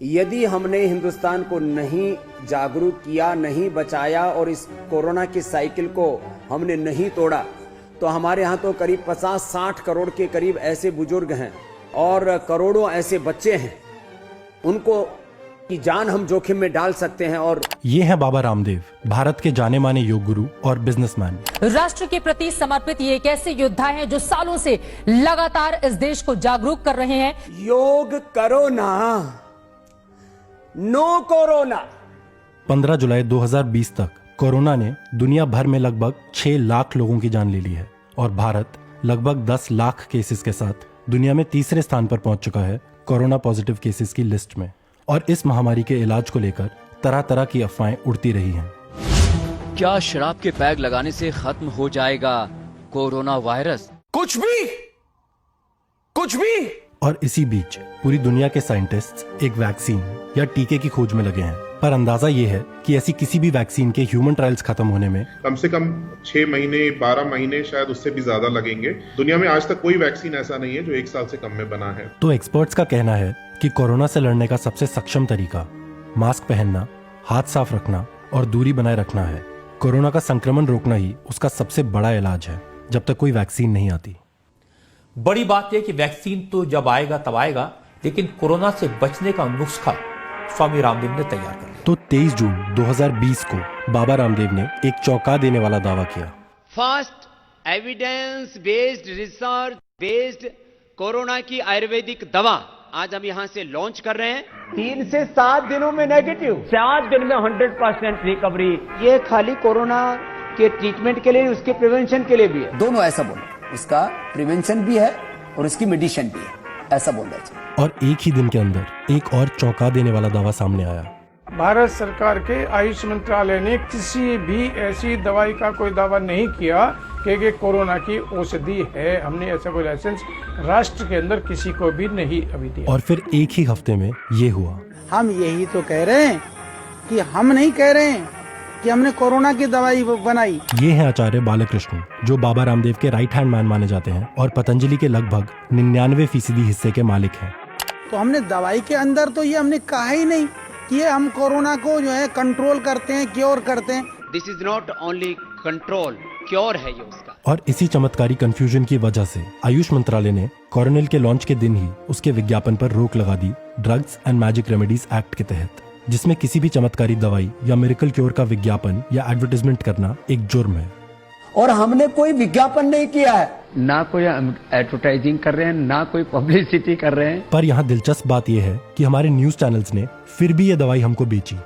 यदि हमने हिंदुस्तान को नहीं जागरूक किया, नहीं बचाया और इस कोरोना की साइकिल को हमने नहीं तोड़ा, तो हमारे यहाँ तो करीब 50-60 करोड़ के करीब ऐसे बुजुर्ग हैं और करोड़ों ऐसे बच्चे हैं, उनको की जान हम जोखिम में डाल सकते हैं। और ये है बाबा रामदेव, भारत के जाने माने योग गुरु और बिजनेसमैन। राष्ट्र के प्रति समर्पित ये एक ऐसे योद्धा हैं जो सालों से लगातार इस देश को जागरूक कर रहे हैं। योग करो ना, नो कोरोना। 15 जुलाई 2020 तक कोरोना ने दुनिया भर में लगभग 6 लाख लोगों की जान ले ली है और भारत लगभग 10 लाख केसेस के साथ दुनिया में तीसरे स्थान पर पहुंच चुका है कोरोना पॉजिटिव केसेस की लिस्ट में। और इस महामारी के इलाज को लेकर तरह तरह की अफवाहें उड़ती रही हैं। क्या शराब के पैग लगाने से खत्म हो जाएगा कोरोना वायरस? कुछ भी। और इसी बीच पूरी दुनिया के साइंटिस्ट्स एक वैक्सीन या टीके की खोज में लगे हैं, पर अंदाजा ये है कि ऐसी किसी भी वैक्सीन के ह्यूमन ट्रायल्स खत्म होने में कम से कम 6 महीने 12 महीने, शायद उससे भी ज्यादा लगेंगे। दुनिया में आज तक कोई वैक्सीन ऐसा नहीं है जो 1 साल से कम में बना है। तो एक्सपर्ट्स का कहना है कि कोरोना से लड़ने का सबसे सक्षम तरीका मास्क पहनना, हाथ साफ रखना और दूरी बनाए रखना है। कोरोना का संक्रमण रोकना ही उसका सबसे बड़ा इलाज है, जब तक कोई वैक्सीन नहीं आती। बड़ी बात यह कि वैक्सीन तो जब आएगा तब आएगा, लेकिन कोरोना से बचने का नुस्खा स्वामी रामदेव ने तैयार कर लिया। तो 23 जून 2020 को बाबा रामदेव ने एक चौंका देने वाला दावा किया। First evidence based research based corona की आयुर्वेदिक दवा आज हम यहां से लॉन्च कर रहे हैं। 3 से 7 दिनों में नेगेटिव, 7 दिन में 100% रिकवरी। ये खाली कोरोना के ट्रीटमेंट के लिए, उसके प्रिवेंशन के लिए भी है। दोनों ऐसा बोलो, उसका प्रिवेंशन भी है और उसकी मेडिसिन भी है, ऐसा बोल रहे थे। और एक ही दिन के अंदर एक और चौंका देने वाला दावा सामने आया। भारत सरकार के आयुष मंत्रालय ने किसी भी ऐसी दवाई का कोई दावा नहीं किया कि कोरोना की औषधि है। हमने ऐसा कोई लाइसेंस राष्ट्र के अंदर किसी को भी नहीं अभी दिया। और फिर एक ही हफ्ते में ये हुआ। हम यही तो कह रहे हैं कि हम नहीं कह रहे हैं कि हमने कोरोना की दवाई बनाई। ये है आचार्य बालकृष्ण, जो बाबा रामदेव के राइट हैंड मैन माने जाते हैं और पतंजलि के लगभग 99% हिस्से के मालिक हैं। तो हमने दवाई के अंदर तो ये हमने कहा ही नहीं कि ये हम कोरोना को जो है कंट्रोल करते हैं, क्योर करते हैं। This is not only control, cure है ये उसका। और इसी चमत्कारी कंफ्यूजन की वजह से आयुष मंत्रालय ने कोरोनिल के लॉन्च के दिन ही उसके विज्ञापन पर रोक लगा दी drugs and magic remedies act के तहत, जिसमें किसी भी चमत्कारी दवाई या मिरेकल क्योर का विज्ञापन या एडवर्टाइजमेंट करना एक जुर्म है। और हमने कोई विज्ञापन नहीं किया है, ना कोई एडवर्टाइजिंग कर रहे हैं, ना कोई पब्लिसिटी कर रहे हैं। पर यहाँ दिलचस्प बात यह है कि हमारे न्यूज चैनल्स ने फिर भी ये दवाई हमको बेची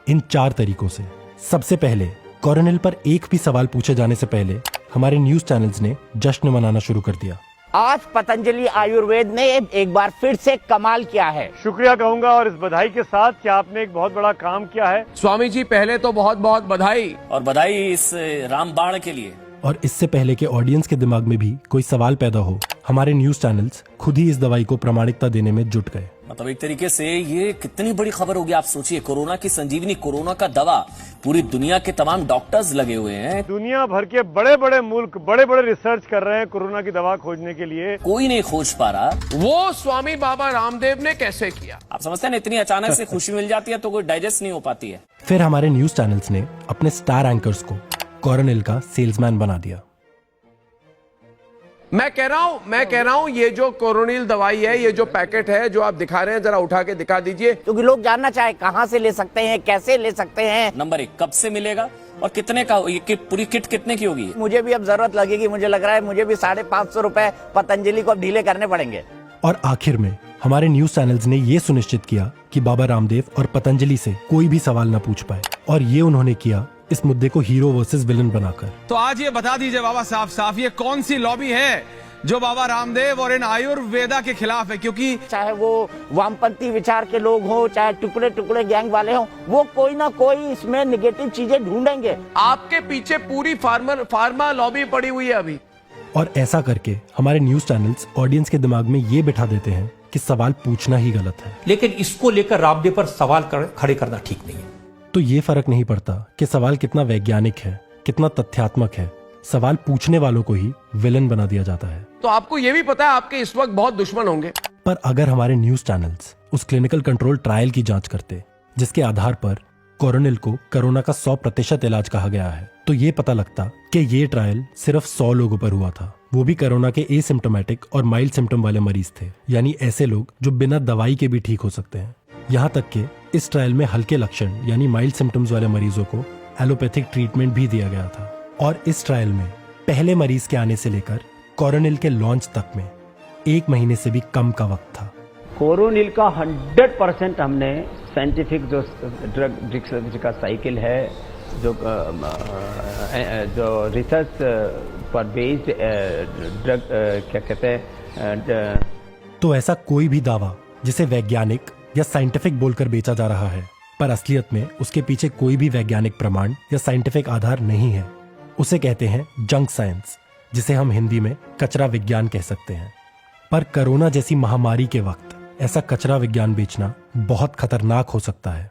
इन 4 तरीकों से। सबसे पहले, कोरोनिल पर एक भी सवाल पूछे जाने से पहले हमारे न्यूज चैनल्स ने जश्न मनाना शुरू कर दिया। आज पतंजलि आयुर्वेद ने एक बार फिर से कमाल किया है। शुक्रिया कहूंगा और इस बधाई के साथ कि आपने एक बहुत बड़ा काम किया है। स्वामी जी, पहले तो बहुत बहुत बधाई, और बधाई इस रामबाण के लिए। और इससे पहले के ऑडियंस के दिमाग में भी कोई सवाल पैदा हो, हमारे न्यूज चैनल्स खुद ही इस दवाई को प्रामाणिकता देने में जुट गए। मतलब एक तरीके से ये कितनी बड़ी खबर होगी। आप सोचिए, कोरोना की संजीवनी, कोरोना का दवा, पूरी दुनिया के तमाम डॉक्टर्स लगे हुए हैं। दुनिया भर के बड़े बड़े मुल्क बड़े बड़े रिसर्च कर रहे हैं कोरोना की दवा खोजने के लिए, कोई नहीं खोज पा रहा। वो स्वामी बाबा रामदेव ने कैसे किया? आप समझते हैं, इतनी अचानक से खुशी मिल जाती है तो कोई डाइजेस्ट नहीं हो पाती है। फिर हमारे न्यूज चैनल्स ने अपने स्टार एंकर्स को कोरोनिल का सेल्समैन बना दिया। मैं कह रहा हूँ ये जो कोरोनिल दवाई है, ये जो पैकेट है जो आप दिखा रहे हैं, जरा उठा के दिखा दीजिए, क्योंकि लोग जानना चाहे कहाँ से ले सकते हैं, कैसे ले सकते हैं। नंबर 1, कब से मिलेगा और कितने का? ये पूरी किट कितने की होगी? मुझे भी अब जरूरत लगेगी। मुझे लग रहा है मुझे भी 550 रुपए पतंजलि को अब ढीले करने पड़ेंगे। और आखिर में हमारे न्यूज चैनल्स ने ये सुनिश्चित किया कि बाबा रामदेव और पतंजलि से कोई भी सवाल न पूछ पाए, और ये उन्होंने किया इस मुद्दे को हीरो वर्सेस विलन बनाकर। तो आज ये बता दीजिए बाबा साफ ये कौन सी लॉबी है जो बाबा रामदेव और इन आयुर्वेदा के खिलाफ है? क्योंकि चाहे वो वामपंथी विचार के लोग हो, चाहे टुकड़े टुकड़े गैंग वाले हो, वो कोई ना कोई इसमें निगेटिव चीजें ढूंढेंगे। आपके पीछे पूरी फार्मा लॉबी पड़ी हुई है अभी। और ऐसा करके हमारे न्यूज चैनल्स ऑडियंस के दिमाग में ये बिठा देते हैं कि सवाल पूछना ही गलत है। लेकिन इसको लेकर रामदेव पर सवाल खड़े करना ठीक नहीं है। तो ये फर्क नहीं पड़ता कि सवाल कितना वैज्ञानिक है, कितना तथ्यात्मक है, सवाल पूछने वालों को ही विलन बना दिया जाता है। तो आपको ये भी पता है आपके इस वक्त बहुत दुश्मन होंगे। पर अगर हमारे न्यूज चैनल्स उस क्लिनिकल कंट्रोल ट्रायल की जांच करते जिसके आधार पर कोरोनिल को कोरोना का 100% इलाज कहा गया है, तो ये पता लगता कि ये ट्रायल सिर्फ 100 लोगों पर हुआ था, वो भी कोरोना के एसिम्प्टोमेटिक और माइल्ड सिम्टम वाले मरीज थे, यानी ऐसे लोग जो बिना दवाई के भी ठीक हो सकते हैं। यहाँ तक कि इस ट्रायल में हल्के लक्षण यानी माइल्ड सिम्टम्स वाले मरीजों को एलोपैथिक ट्रीटमेंट भी दिया गया था। और इस ट्रायल में पहले मरीज के आने से लेकर कोरोनिल के लॉन्च तक में 1 महीने से भी कम का वक्त था। कोरोनिल का 100% हमने साइंटिफिक जो ड्रग रिसर्च का साइकिल है, जो रिसर्च पर बेस्ड ड्रग क्या कहते हैं, तो ऐसा कोई भी दावा जिसे वैज्ञानिक या साइंटिफिक बोलकर बेचा जा रहा है पर असलियत में उसके पीछे कोई भी वैज्ञानिक प्रमाण या साइंटिफिक आधार नहीं है, उसे कहते हैं जंक साइंस, जिसे हम हिंदी में कचरा विज्ञान कह सकते हैं। पर कोरोना जैसी महामारी के वक्त ऐसा कचरा विज्ञान बेचना बहुत खतरनाक हो सकता है।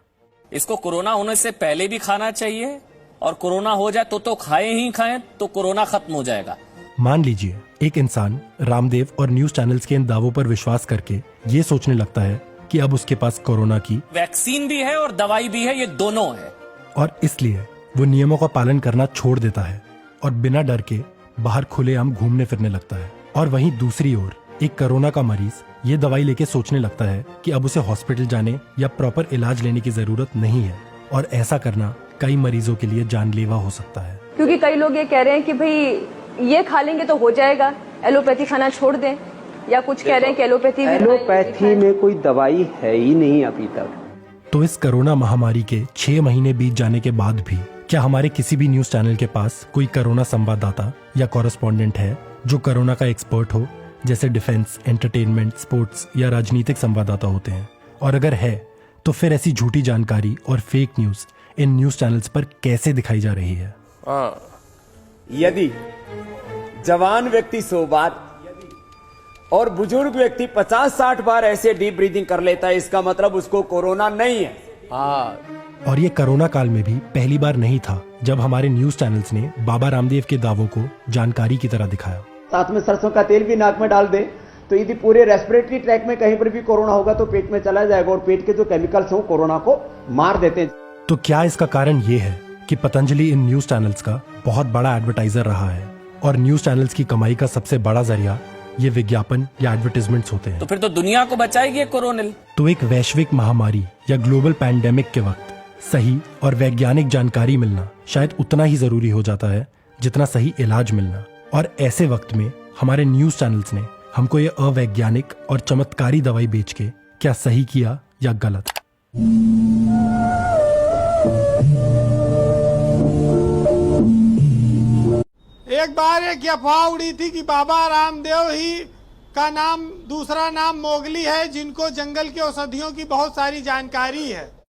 इसको कोरोना होने से पहले भी खाना चाहिए और कोरोना हो जाए तो खाएं ही खाएं, तो कोरोना खत्म हो जाएगा। मान लीजिए एक इंसान रामदेव और न्यूज चैनल्स के इन दावों पर विश्वास करके ये सोचने लगता है कि अब उसके पास कोरोना की वैक्सीन भी है और दवाई भी है, ये दोनों है, और इसलिए वो नियमों का पालन करना छोड़ देता है और बिना डर के बाहर खुलेआम घूमने फिरने लगता है। और वहीं दूसरी ओर एक कोरोना का मरीज ये दवाई लेके सोचने लगता है कि अब उसे हॉस्पिटल जाने या प्रॉपर इलाज लेने की जरूरत नहीं है, और ऐसा करना कई मरीजों के लिए जानलेवा हो सकता है। क्योंकि कई लोग ये कह रहे हैं कि भाई ये खा लेंगे तो हो जाएगा, एलोपैथी खाना छोड़ दें, या कुछ कह रहे हैं कि एलोपैथी में कोई दवाई है ही नहीं अभी तक। तो इस कोरोना महामारी के 6 महीने बीत जाने के बाद भी क्या हमारे किसी भी न्यूज चैनल के पास कोई कोरोना संवाददाता या कॉरेस्पॉन्डेंट है जो कोरोना का एक्सपर्ट हो, जैसे डिफेंस, एंटरटेनमेंट, स्पोर्ट्स या राजनीतिक संवाददाता होते हैं? और अगर है तो फिर ऐसी झूठी जानकारी और fake news in news channels पर कैसे दिखाई जा रही है? यदि जवान व्यक्ति 100 बार और बुजुर्ग व्यक्ति 50-60 बार ऐसे डीप ब्रीदिंग कर लेता है, इसका मतलब उसको कोरोना नहीं है। और ये कोरोना काल में भी पहली बार नहीं था जब हमारे न्यूज चैनल्स ने बाबा रामदेव के दावों को जानकारी की तरह दिखाया। साथ में सरसों का तेल भी नाक में डाल दे तो यदि पूरे रेस्पिरेटरी ट्रैक में कहीं पर भी कोरोना होगा तो पेट में चला जाएगा, और पेट के जो केमिकल्स हो कोरोना को मार देते हैं। तो क्या इसका कारण ये है कि पतंजलि इन न्यूज चैनल्स का बहुत बड़ा एडवर्टाइजर रहा है और न्यूज चैनल्स की कमाई का सबसे बड़ा जरिया ये विज्ञापन या एडवर्टाइजमेंट्स होते हैं? तो फिर तो दुनिया को बचाएगी कोरोनिल। तो एक वैश्विक महामारी या ग्लोबल पैंडेमिक के वक्त सही और वैज्ञानिक जानकारी मिलना शायद उतना ही जरूरी हो जाता है जितना सही इलाज मिलना। और ऐसे वक्त में हमारे न्यूज चैनल्स ने हमको ये अवैज्ञानिक और चमत्कारी दवाई बेच के क्या सही किया या गलत? एक बार एक अफवाह उड़ी थी कि बाबा रामदेव ही का नाम दूसरा नाम मोगली है, जिनको जंगल की औषधियों की बहुत सारी जानकारी है।